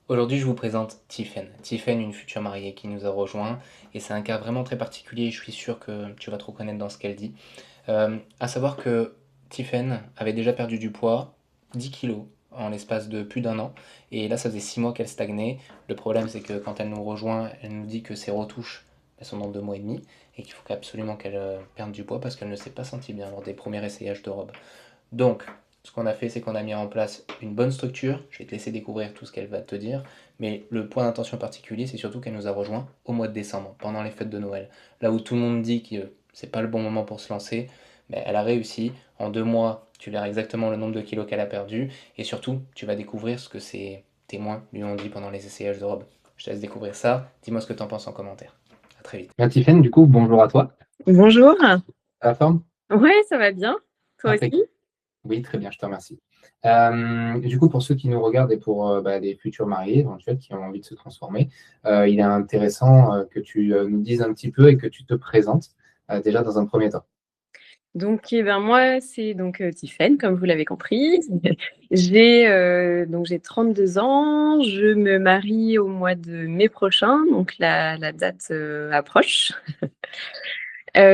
Aujourd'hui, je vous présente Tiffen. Tiffen, une future mariée qui nous a rejoint, et c'est un cas vraiment très particulier, et je suis sûr que tu vas te reconnaître dans ce qu'elle dit. À savoir que Tiffen avait déjà perdu du poids, 10 kilos, en l'espace de plus d'un an, et là, ça faisait 6 mois qu'elle stagnait. Le problème, c'est que quand elle nous rejoint, elle nous dit que ses retouches, elles sont dans 2 mois et demi, et qu'il faut absolument qu'elle perde du poids parce qu'elle ne s'est pas sentie bien lors des premiers essayages de robe. Donc, ce qu'on a fait, c'est qu'on a mis en place une bonne structure. Je vais te laisser découvrir tout ce qu'elle va te dire. Mais le point d'intention particulier, c'est surtout qu'elle nous a rejoints au mois de décembre, pendant les fêtes de Noël. Là où tout le monde dit que c'est pas le bon moment pour se lancer, mais elle a réussi. En 2 mois, tu verras exactement le nombre de kilos qu'elle a perdu. Et surtout, tu vas découvrir ce que ses témoins lui ont dit pendant les essayages de robe. Je te laisse découvrir ça. Dis-moi ce que tu en penses en commentaire. À très vite. Tiffaine, du coup, bonjour à toi. Bonjour. À la forme? Ouais, ça va bien. Toi Impeccable. aussi? Oui, très bien, je te remercie. Du coup, pour ceux qui nous regardent et pour des futurs mariés éventuels qui ont envie de se transformer, il est intéressant que tu nous dises un petit peu et que tu te présentes déjà dans un premier temps. Donc, eh ben, moi, c'est donc Tiffaine, comme vous l'avez compris. J'ai 32 ans. Je me marie au mois de mai prochain, donc la date approche.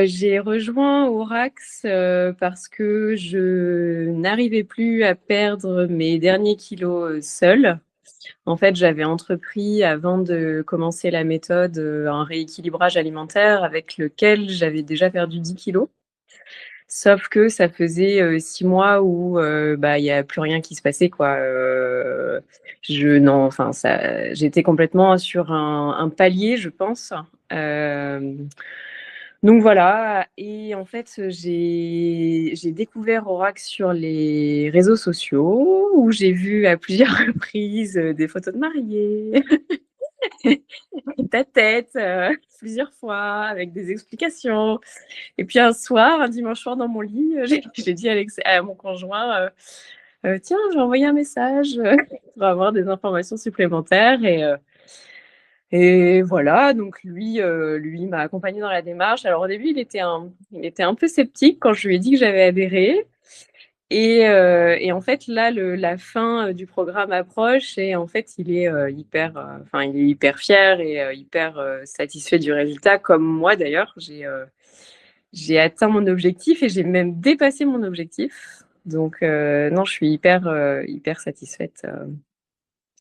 J'ai rejoint Aurax parce que je n'arrivais plus à perdre mes derniers kilos seule. En fait, j'avais entrepris avant de commencer la méthode un rééquilibrage alimentaire avec lequel j'avais déjà perdu 10 kilos. Sauf que ça faisait 6 mois où bah, il y a plus rien qui se passait, quoi. Je non, enfin ça j'étais complètement sur un palier, je pense. Hem, donc voilà et en fait, j'ai découvert Aurax sur les réseaux sociaux où j'ai vu à plusieurs reprises, des photos de mariés. Ta tête, plusieurs fois avec des explications. Et puis un soir, un dimanche soir dans mon lit, j'ai dit à mon conjoint, «Tiens, je vais envoyer un message, pour avoir des informations supplémentaires» et voilà, donc lui m'a accompagné dans la démarche. Alors au début, il était un peu sceptique quand je lui ai dit que j'avais adhéré et en fait là, la fin, du programme approche et en fait, il est hyper fier et hyper, satisfait du résultat comme moi d'ailleurs. J'ai atteint mon objectif et j'ai même dépassé mon objectif. Donc, non, je suis hyper satisfaite.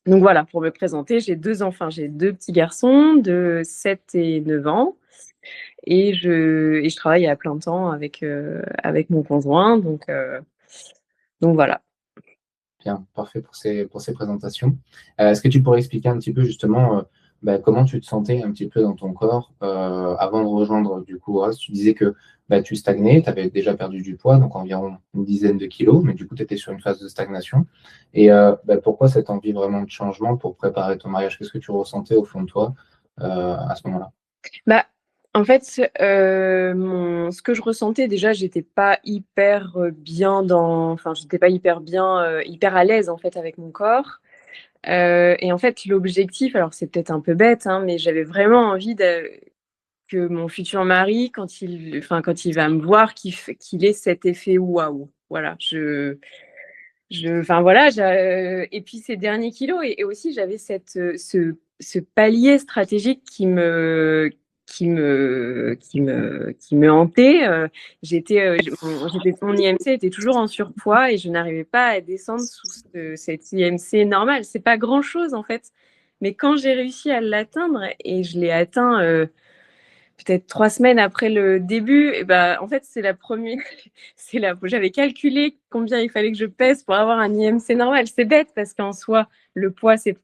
Donc voilà, pour me présenter, j'ai 2 enfants, j'ai 2 petits garçons de 7 et 9 ans et je travaille à plein temps avec mon conjoint. Donc voilà. Bien, parfait pour ces présentations. Est-ce que tu pourrais expliquer un petit peu justement comment tu te sentais un petit peu dans ton corps avant de rejoindre du coup Oras? Tu disais que tu stagnais, tu avais déjà perdu du poids, donc environ une dizaine de kilos, mais du coup tu étais sur une phase de stagnation. Et pourquoi cette envie vraiment de changement pour préparer ton mariage? Qu'est-ce que tu ressentais au fond de toi à ce moment-là? Bah, en fait, ce que je ressentais déjà, j'étais pas hyper bien, hyper à l'aise en fait avec mon corps. Et en fait, l'objectif, alors c'est peut-être un peu bête, hein, mais j'avais vraiment envie que mon futur mari, quand il va me voir, qu'il ait cet effet waouh. Voilà, enfin voilà, et puis ces derniers kilos et aussi j'avais ce palier stratégique qui me hantait. Mon IMC était toujours en surpoids et je n'arrivais pas à descendre sous cet IMC normal. C'est pas grand-chose en fait, mais quand j'ai réussi à l'atteindre et je l'ai atteint peut-être 3 semaines après le début, et ben en fait c'est la première, j'avais calculé combien il fallait que je pèse pour avoir un IMC normal. C'est bête parce qu'en soi le poids c'est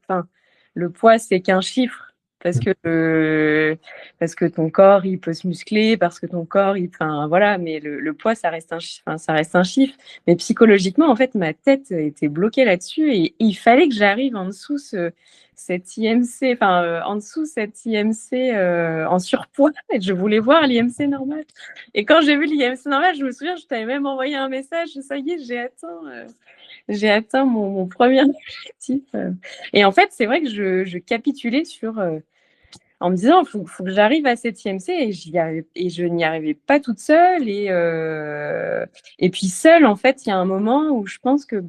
qu'un chiffre parce que ton corps il peut se muscler, parce que ton corps enfin voilà, mais le poids ça reste un chiffre. Mais psychologiquement en fait ma tête était bloquée là-dessus et il fallait que j'arrive en dessous cet IMC, enfin en dessous cet IMC en surpoids. Et je voulais voir l'IMC normal. Et quand j'ai vu l'IMC normal, je me souviens, je t'avais même envoyé un message. Ça y est, j'ai atteint mon premier objectif. Et en fait, c'est vrai que je capitulais en me disant, faut que j'arrive à cet IMC et je n'y arrivais pas toute seule. Et puis seule, en fait, il y a un moment où je pense que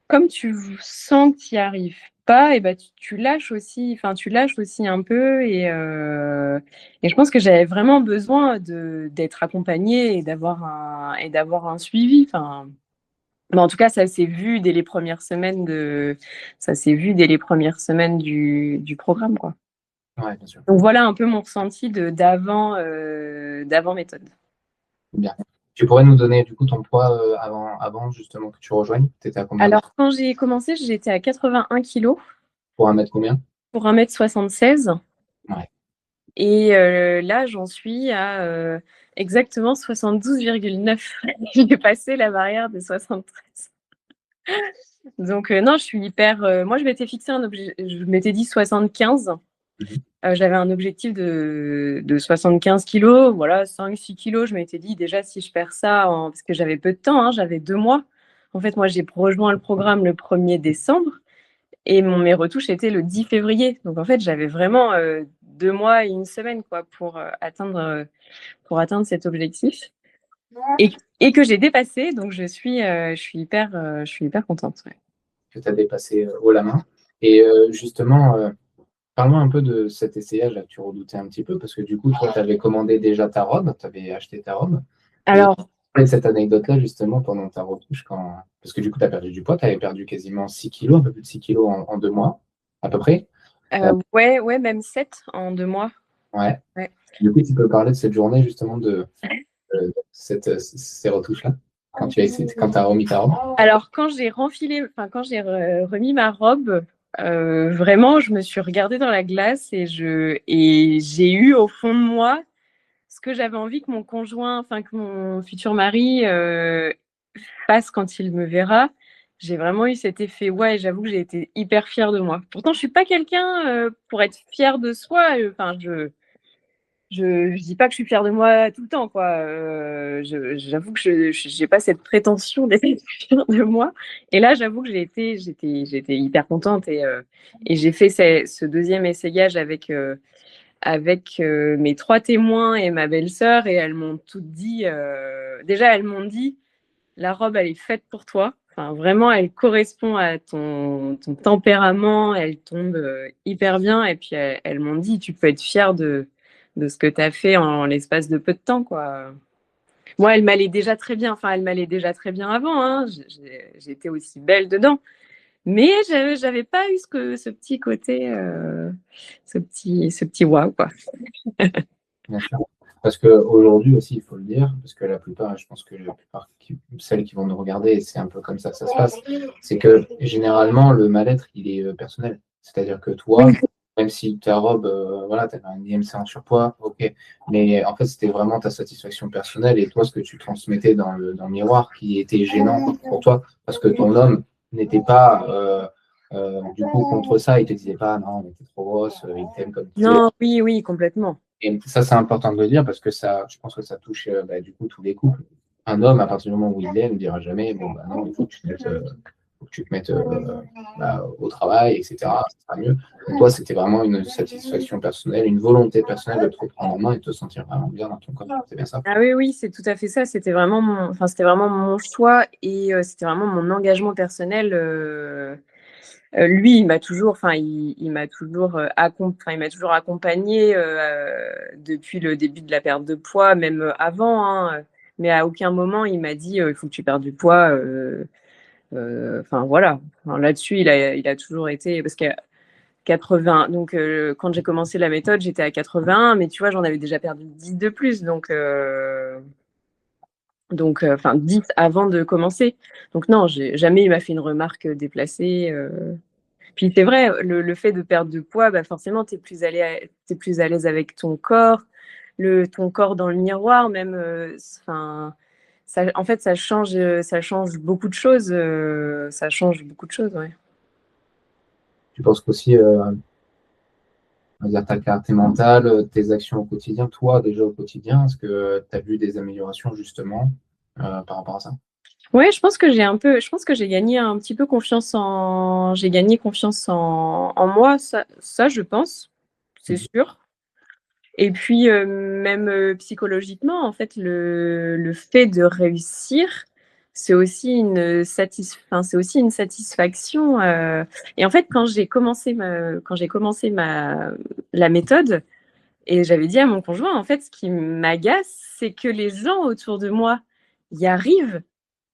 comme tu sens que tu y arrives pas, et bah, tu lâches aussi, enfin, tu lâches aussi un peu. Et je pense que j'avais vraiment besoin d'être accompagnée et d'avoir un suivi. Enfin, mais en tout cas, ça s'est vu dès les premières semaines du programme, quoi. Ouais, bien sûr. Donc voilà un peu mon ressenti d'avant méthode. Bien. Tu pourrais nous donner du coup ton poids avant justement que tu rejoignes? Tu étais à combien Alors, quand j'ai commencé, j'étais à 81 kilos pour 1 mètre combien? pour 1,76 m. Ouais. Et là, j'en suis à exactement 72,9. J'ai passé la barrière des 73. Donc non, je suis hyper. Moi, je m'étais fixé un objet. Je m'étais dit 75. Mhm. J'avais un objectif de 75 kilos. Voilà, 5-6 kilos. Je m'étais dit déjà, si je perds ça, parce que j'avais peu de temps, hein, j'avais 2 mois. En fait, moi, j'ai rejoint le programme le 1er décembre. Et mes retouches étaient le 10 février. Donc, en fait, j'avais vraiment 2 mois et une semaine, quoi, pour atteindre cet objectif. Et que j'ai dépassé. Donc, je suis hyper contente. Ouais. Que tu as dépassé haut la main. Et justement, parle-moi un peu de cet essayage là que tu redoutais un petit peu, parce que du coup, toi, tu avais commandé déjà ta robe, tu avais acheté ta robe. Et Alors, parler de cette anecdote-là, justement, pendant ta retouche, parce que du coup, tu as perdu du poids, tu avais perdu quasiment 6 kilos, un peu plus de 6 kilos en 2 mois, à peu près. ouais, ouais, même 7 en 2 mois. Ouais. Ouais. Du coup, tu peux parler de cette journée, justement, ces retouches-là, quand tu as remis ta robe. Alors, quand j'ai remis ma robe, vraiment, je me suis regardée dans la glace et j'ai eu au fond de moi ce que j'avais envie que mon conjoint, enfin que mon futur mari fasse quand il me verra. J'ai vraiment eu cet effet, ouais, j'avoue que j'ai été hyper fière de moi. Pourtant, je suis pas quelqu'un pour être fière de soi. Enfin, je dis pas que je suis fière de moi tout le temps, quoi. J'avoue que j'ai pas cette prétention d'être fière de moi. Et là, j'avoue que j'étais hyper contente et j'ai fait ce deuxième essayage avec mes 3 témoins et ma belle-sœur et elles m'ont toutes dit. Déjà, elles m'ont dit, la robe, elle est faite pour toi. Enfin, vraiment, elle correspond à ton tempérament, elle tombe hyper bien. Et puis, elles m'ont dit, tu peux être fière de ce que tu as fait en l'espace de peu de temps, quoi. Moi, elle m'allait déjà très bien. Enfin, elle m'allait déjà très bien avant, hein. J'étais aussi belle dedans. Mais j'avais pas eu ce petit côté, ce petit waouh, quoi. Bien sûr. Parce qu'aujourd'hui aussi, il faut le dire, parce que la plupart, je pense que la plupart, celles qui vont nous regarder, c'est un peu comme ça que ça se passe, c'est que généralement, le mal-être, il est personnel. C'est-à-dire que toi, même si ta robe, voilà, tu avais un IMC en surpoids, ok, mais en fait, c'était vraiment ta satisfaction personnelle et toi, ce que tu transmettais dans le miroir qui était gênant pour toi, parce que ton homme n'était pas, du coup, contre ça, il te disait pas, non, mais t'es trop grosse, il t'aime comme tu es. Non, oui, oui, complètement. Et ça, c'est important de le dire parce que ça, je pense que ça touche du coup tous les couples. Un homme, à partir du moment où il l'est, ne dira jamais, bon, bah non, il faut que tu te mettes au travail, etc. Ça sera mieux. Donc, toi, c'était vraiment une satisfaction personnelle, une volonté personnelle de te reprendre en main et de te sentir vraiment bien dans ton corps. C'est bien ça? Ah oui, oui, c'est tout à fait ça. C'était vraiment mon choix et c'était vraiment mon engagement personnel. Lui, il m'a toujours, enfin, il m'a toujours, il m'a toujours accompagné depuis le début de la perte de poids, même avant, hein. Mais à aucun moment il m'a dit, il faut que tu perdes du poids. Enfin voilà. Enfin, là-dessus, il a toujours été parce que 80. Donc quand j'ai commencé la méthode, j'étais à 81, mais tu vois, j'en avais déjà perdu 10 de plus. Enfin 10 avant de commencer. Donc non, jamais il m'a fait une remarque déplacée. Puis c'est vrai, le fait de perdre de poids, bah forcément, tu es plus à l'aise avec ton corps, ton corps dans le miroir, même. Enfin, en fait, ça change beaucoup de choses. Ça change beaucoup de choses, ouais. Tu penses qu'aussi, on va dire ta clarté mentale, tes actions au quotidien, toi déjà au quotidien, est-ce que tu as vu des améliorations justement par rapport à ça? Ouais, je pense que j'ai gagné un petit peu j'ai gagné confiance en moi, ça, je pense, c'est Mhm. sûr. Et puis, même psychologiquement, en fait, le fait de réussir, c'est aussi une c'est aussi une satisfaction. Et en fait, quand j'ai commencé la méthode, et j'avais dit à mon conjoint, en fait, ce qui m'agace, c'est que les gens autour de moi y arrivent.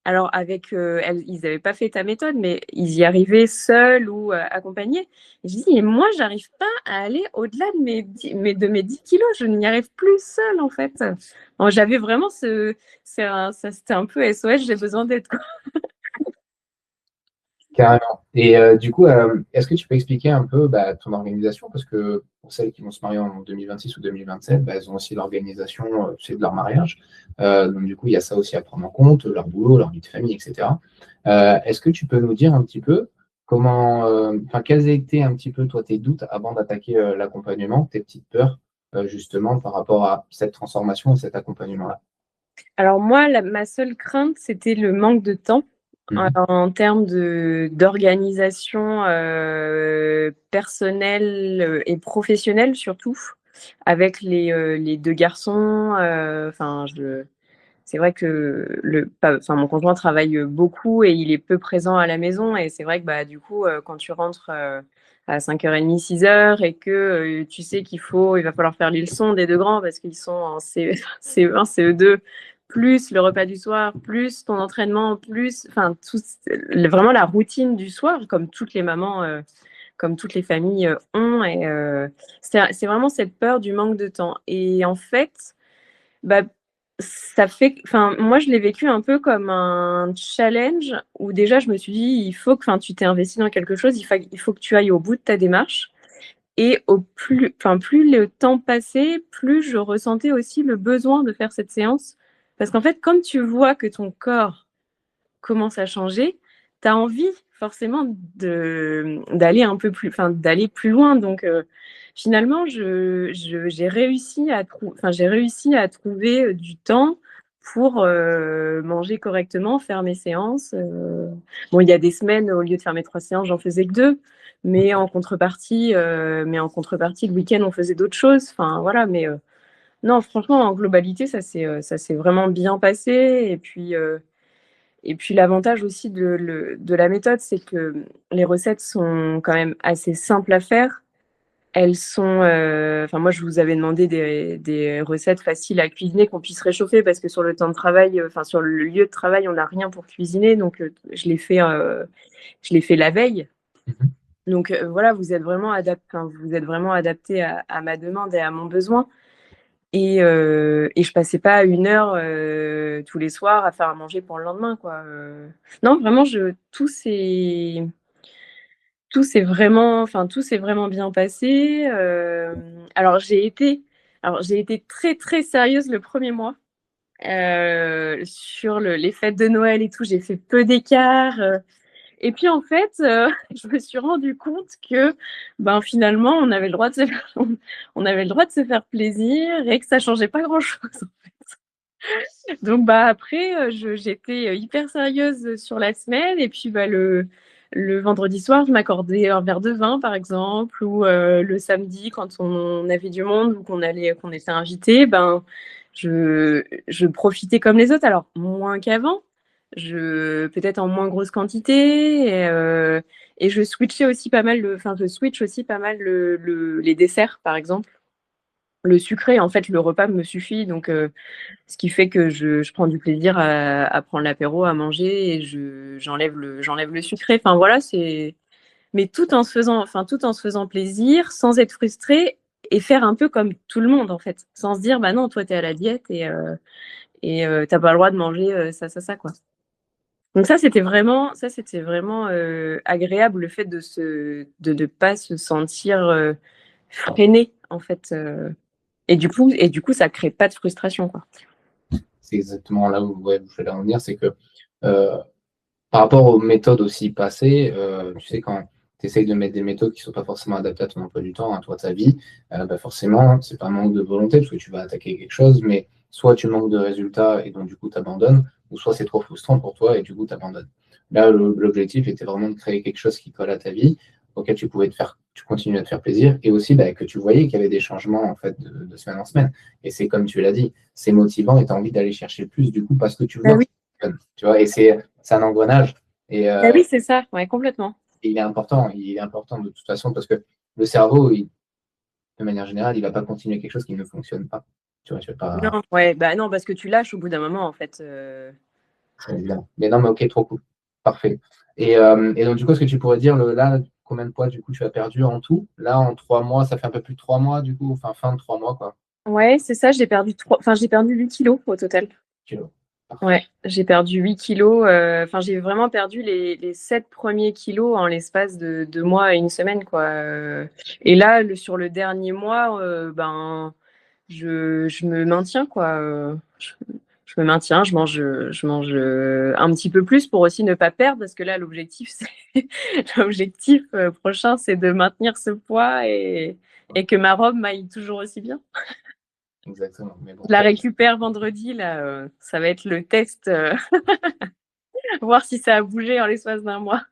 Alors avec, ils n'avaient pas fait ta méthode, mais ils y arrivaient seuls ou accompagnés. Et je dis, et moi, j'arrive pas à aller au-delà de de mes 10 kilos. Je n'y arrive plus seule, en fait. Bon, j'avais vraiment c'était un peu SOS, j'ai besoin d'aide, quoi. Carrément. Et du coup, est-ce que tu peux expliquer un peu ton organisation? Parce que pour celles qui vont se marier en 2026 ou 2027, elles ont aussi l'organisation c'est de leur mariage. Donc, du coup, il y a ça aussi à prendre en compte, leur boulot, leur vie de famille, etc. Est-ce que tu peux nous dire un petit peu comment, quels étaient un petit peu, toi, tes doutes avant d'attaquer l'accompagnement, tes petites peurs, justement, par rapport à cette transformation et cet accompagnement-là? Alors moi, ma seule crainte, c'était le manque de temps Mhm. en termes d'organisation personnelle et professionnelle surtout, avec les deux garçons. C'est vrai que mon conjoint travaille beaucoup et il est peu présent à la maison. Et c'est vrai que bah, du coup, quand tu rentres à 5h30, 6h et que tu sais il va falloir faire les leçons des deux grands parce qu'ils sont en CE1, CE2, plus le repas du soir, plus ton entraînement, plus vraiment la routine du soir, comme toutes les mamans, comme toutes les familles ont. Et c'est vraiment cette peur du manque de temps. Et en fait, bah, moi, je l'ai vécu un peu comme un challenge où déjà, je me suis dit, tu t'es investi dans quelque chose, il faut que tu ailles au bout de ta démarche. Et plus le temps passait, plus je ressentais aussi le besoin de faire cette séance. Parce qu'en fait, quand tu vois que ton corps commence à changer, tu as envie forcément d'aller un peu plus, d'aller plus loin. Donc, finalement, j'ai réussi à trouver du temps pour manger correctement, faire mes séances. Bon, il y a des semaines, au lieu de faire mes 3 séances, j'en faisais que 2. Mais en contrepartie, le week-end, on faisait d'autres choses. Enfin, voilà. Mais non, franchement, en globalité, ça s'est vraiment bien passé. Et puis l'avantage aussi de la méthode, c'est que les recettes sont quand même assez simples à faire. Elles sont, moi, je vous avais demandé des recettes faciles à cuisiner, qu'on puisse réchauffer, parce que sur le temps de travail, sur le lieu de travail, on n'a rien pour cuisiner. Donc, je l'ai fait la veille. Mhm. Donc, voilà, vous êtes vraiment adapté à ma demande et à mon besoin. Et je passais pas 1 heure tous les soirs à faire à manger pour le lendemain, quoi. Non, vraiment, tout s'est vraiment bien passé. Alors, j'ai été très, très sérieuse le premier mois sur les fêtes de Noël et tout. J'ai fait peu d'écart. Et puis, en fait, je me suis rendu compte que ben, finalement, on avait le droit de se faire plaisir et que ça changeait pas grand-chose. Donc bah après, j'étais hyper sérieuse sur la semaine. Et puis bah, le vendredi soir, je m'accordais un verre de vin, par exemple, ou le samedi, quand on avait du monde ou qu'on était invité, ben, je profitais comme les autres. Alors, moins qu'avant, peut-être en moins grosse quantité. Et je switchais aussi pas mal, je switch aussi pas mal les desserts, par exemple. Le sucré, en fait, le repas me suffit. Donc, ce qui fait que je prends du plaisir à prendre l'apéro, à manger, et j'enlève le sucré. Enfin voilà, mais tout en se faisant plaisir, sans être frustré, et faire un peu comme tout le monde, en fait, sans se dire bah non, toi t'es à la diète et t'as pas le droit de manger ça, quoi. Donc c'était vraiment agréable, le fait de ne pas se sentir freiné, en fait. Et du coup, ça crée pas de frustration, quoi. C'est exactement là où ouais, je voulais en venir, c'est que euh, par rapport aux méthodes aussi passées, tu sais, quand tu essayes de mettre des méthodes qui ne sont pas forcément adaptées à ton emploi du temps, à toi, ta vie, forcément, c'est pas un manque de volonté parce que tu vas attaquer quelque chose, mais soit tu manques de résultats et donc du coup tu abandonnes, ou soit c'est trop frustrant pour toi et du coup tu abandonnes. Là, l'objectif était vraiment de créer quelque chose qui colle à ta vie, auquel tu continues à te faire plaisir, et aussi que tu voyais qu'il y avait des changements en fait de semaine en semaine. Et c'est comme tu l'as dit, c'est motivant et tu as envie d'aller chercher plus du coup parce que tu Ah vois. oui. Tu vois, et c'est un engrenage. Et, Ah oui, c'est ça, ouais, complètement. il est important de toute façon parce que le cerveau, de manière générale, il va pas continuer quelque chose qui ne fonctionne pas. Tu vois, tu vas pas. Non, ouais, bah non, parce que tu lâches au bout d'un moment, en fait. C'est évident. Mais non, mais ok, trop cool. Parfait. Et donc, du coup, est-ce que tu pourrais dire, là, combien de poids, du coup, tu as perdu en tout? Là, en 3 mois, ça fait un peu plus de 3 mois, du coup, enfin, fin de 3 mois, quoi. Ouais, c'est ça, j'ai perdu 8 kilos au total. Kilo. Parfait. Ouais, j'ai perdu 8 kilos. Enfin, j'ai vraiment perdu les 7 premiers kilos en l'espace de 2 mois et une semaine, quoi. Et là, sur le dernier mois, ben, je me maintiens, quoi. Je me maintiens, je mange un petit peu plus pour aussi ne pas perdre, parce que là, l'objectif, l'objectif prochain, c'est de maintenir ce poids et que ma robe m'aille toujours aussi bien. Exactement. Mais bon, Je la récupère vendredi, là, ça va être le test, voir si ça a bougé en l'espace d'un mois.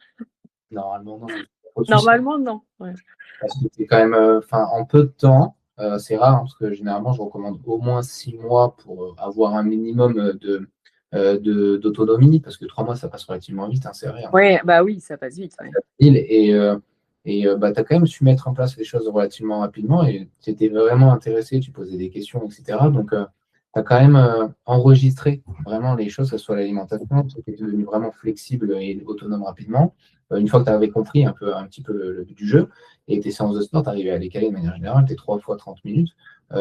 normalement, non, mais pas de souci. Normalement, non. Ouais. Parce que c'est quand même, enfin, en peu de temps, c'est rare, hein, parce que généralement, je recommande au moins 6 mois pour avoir un minimum d'autonomie, parce que 3 mois, ça passe relativement vite, hein, c'est vrai, hein. Ouais, bah oui, ça passe vite. Ouais. Et bah, tu as quand même su mettre en place les choses relativement rapidement et tu étais vraiment intéressé, tu posais des questions, etc. Donc, tu as quand même enregistré vraiment les choses, que ce soit l'alimentation, tu étais devenu vraiment flexible et autonome rapidement. Une fois que tu avais compris un petit peu le but du jeu et tes séances de sport, tu arrivais à les caler de manière générale, tes 3 fois 30 minutes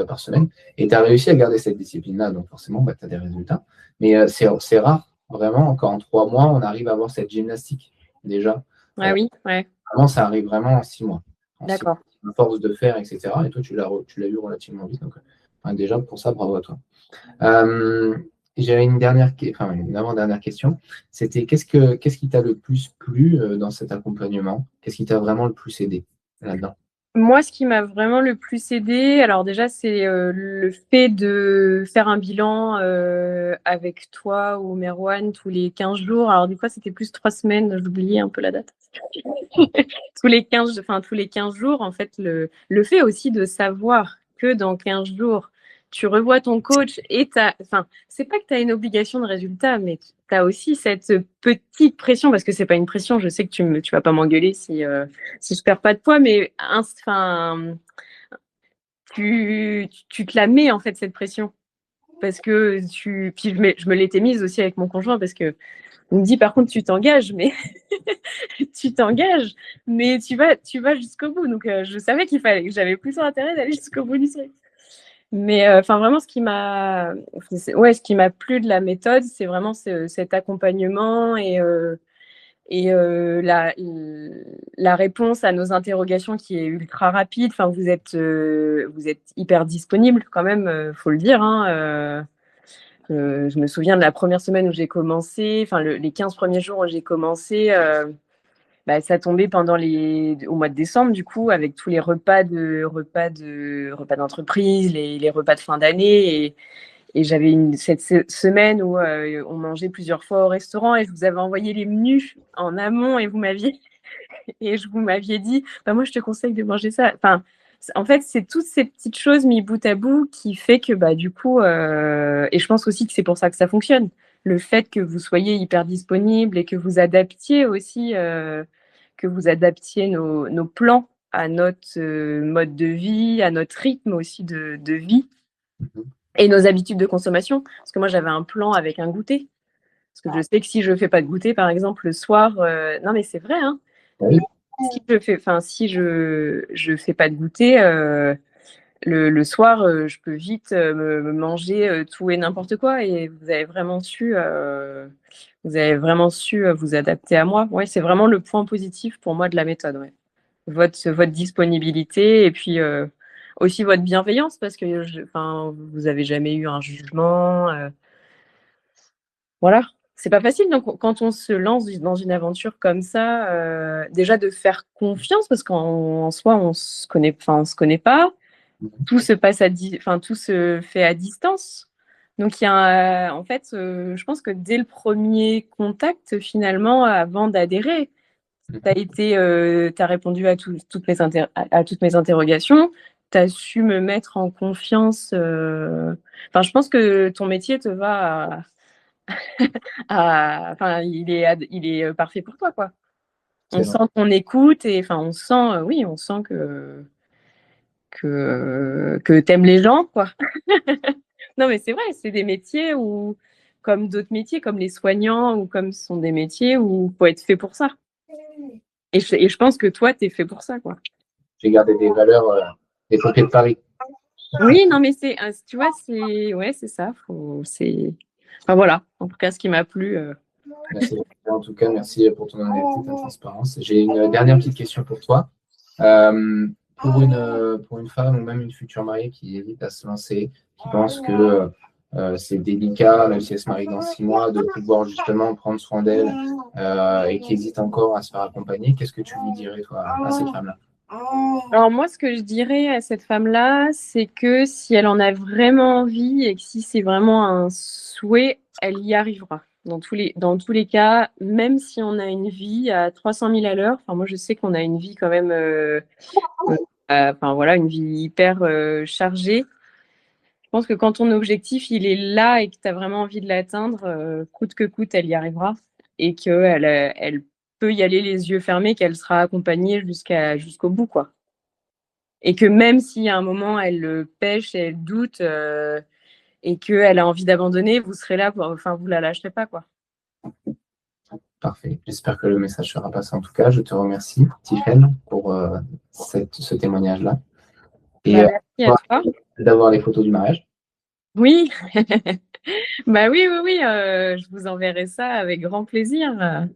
par semaine. Et tu as réussi à garder cette discipline-là, donc forcément, bah, tu as des résultats. Mais c'est rare, vraiment, quand en 3 mois, on arrive à avoir cette gymnastique déjà. Ah oui, ouais, Vraiment, ça arrive vraiment en 6 mois. En six d'accord. mois, à force de faire, etc. Et toi, tu l'as eu relativement vite. Donc, déjà, pour ça, bravo à toi. Euh, J'avais une avant-dernière question. C'était qu'est-ce qui t'a le plus plu dans cet accompagnement? Qu'est-ce qui t'a vraiment le plus aidé là-dedans? Moi, ce qui m'a vraiment le plus aidé, alors déjà, c'est le fait de faire un bilan avec toi ou Merwan tous les 15 jours. Alors, des fois, c'était plus 3 semaines, j'oubliais un peu la date. Tous les 15 jours, en fait, le fait aussi de savoir que dans 15 jours, tu revois ton coach et enfin, c'est pas que tu as une obligation de résultat, mais tu as aussi cette petite pression, parce que c'est pas une pression, je sais que tu vas pas m'engueuler si je perds pas de poids, mais enfin, tu te la mets, en fait, cette pression. Parce que puis je me l'étais mise aussi avec mon conjoint, parce que il me dit, par contre, tu t'engages, mais tu t'engages, mais tu vas jusqu'au bout. Donc, je savais que j'avais plutôt intérêt d'aller jusqu'au bout du truc. Mais enfin, vraiment, ouais, ce qui m'a plu de la méthode, c'est vraiment cet accompagnement et la réponse à nos interrogations qui est ultra rapide. Enfin, vous êtes hyper disponible quand même, faut le dire, hein. Je me souviens de la première semaine où j'ai commencé, enfin les 15 premiers jours où j'ai commencé, bah, ça tombait au mois de décembre, du coup, avec tous les repas d'entreprise, les repas de fin d'année. Et j'avais cette semaine où on mangeait plusieurs fois au restaurant et je vous avais envoyé les menus en amont et vous m'aviez dit, bah, moi, je te conseille de manger ça. Enfin, en fait, c'est toutes ces petites choses mis bout à bout qui fait que, bah, du coup, et je pense aussi que c'est pour ça que ça fonctionne. Le fait que vous soyez hyper disponible et que vous adaptiez aussi, nos plans à notre mode de vie, à notre rythme aussi de vie Mhm. et nos habitudes de consommation. Parce que moi, j'avais un plan avec un goûter. Parce que je sais que si je ne fais pas de goûter, par exemple, le soir, non, mais c'est vrai, hein, Oui. si je fais pas de goûter, le soir, je peux vite me manger tout et n'importe quoi. Et vous avez vraiment su vous adapter à moi. Ouais, c'est vraiment le point positif pour moi de la méthode. Ouais. Votre disponibilité et puis aussi votre bienveillance parce que enfin, vous avez jamais eu un jugement. Voilà, c'est pas facile. Donc, quand on se lance dans une aventure comme ça, déjà de faire confiance parce qu'en soi, on se connaît pas. Mhm. Tout se passe tout se fait à distance. Donc, en fait, je pense que dès le premier contact, finalement, avant d'adhérer, Mhm. tu as répondu à toutes mes interrogations. Tu as su me mettre en confiance. Enfin, je pense que ton métier te va Enfin, il est parfait pour toi, quoi. On C'est sent vrai. qu'on écoute et enfin, on sent, oui, on sent que t'aimes les gens, quoi. Non, mais c'est vrai, c'est des métiers où, comme d'autres métiers, comme les soignants ou comme ce sont des métiers où faut être fait pour ça. Et je pense que toi, t'es fait pour ça, quoi. J'ai gardé des valeurs des pompiers de Paris. Oui, non, mais tu vois, ouais, c'est ça. Enfin voilà. En tout cas, ce qui m'a plu. Merci. En tout cas, merci pour ton honnêteté, ta transparence. J'ai une dernière petite question pour toi. Euh, pour une femme ou même une future mariée qui hésite à se lancer, qui pense que c'est délicat, même si elle se marie dans 6 mois, de pouvoir justement prendre soin d'elle et qui hésite encore à se faire accompagner, qu'est-ce que tu lui dirais, toi, à cette femme-là? Alors moi, ce que je dirais à cette femme-là, c'est que si elle en a vraiment envie et que si c'est vraiment un souhait, elle y arrivera. Dans tous les cas, même si on a une vie à 300 000 à l'heure, enfin moi je sais qu'on a une vie quand même, euh, enfin voilà, une vie hyper chargée. Je pense que quand ton objectif il est là et que tu as vraiment envie de l'atteindre, coûte que coûte, elle y arrivera et qu'elle peut y aller les yeux fermés, qu'elle sera accompagnée jusqu'au bout, quoi. Et que même si à un moment elle pêche et elle doute et qu'elle a envie d'abandonner, vous serez là, enfin vous la lâcherez pas, quoi. Parfait. J'espère que le message sera passé en tout cas. Je te remercie, Tiffaine, pour ce témoignage-là. Et Bah, merci à toi. d'avoir les photos du mariage. Oui, bah oui, oui, oui, je vous enverrai ça avec grand plaisir.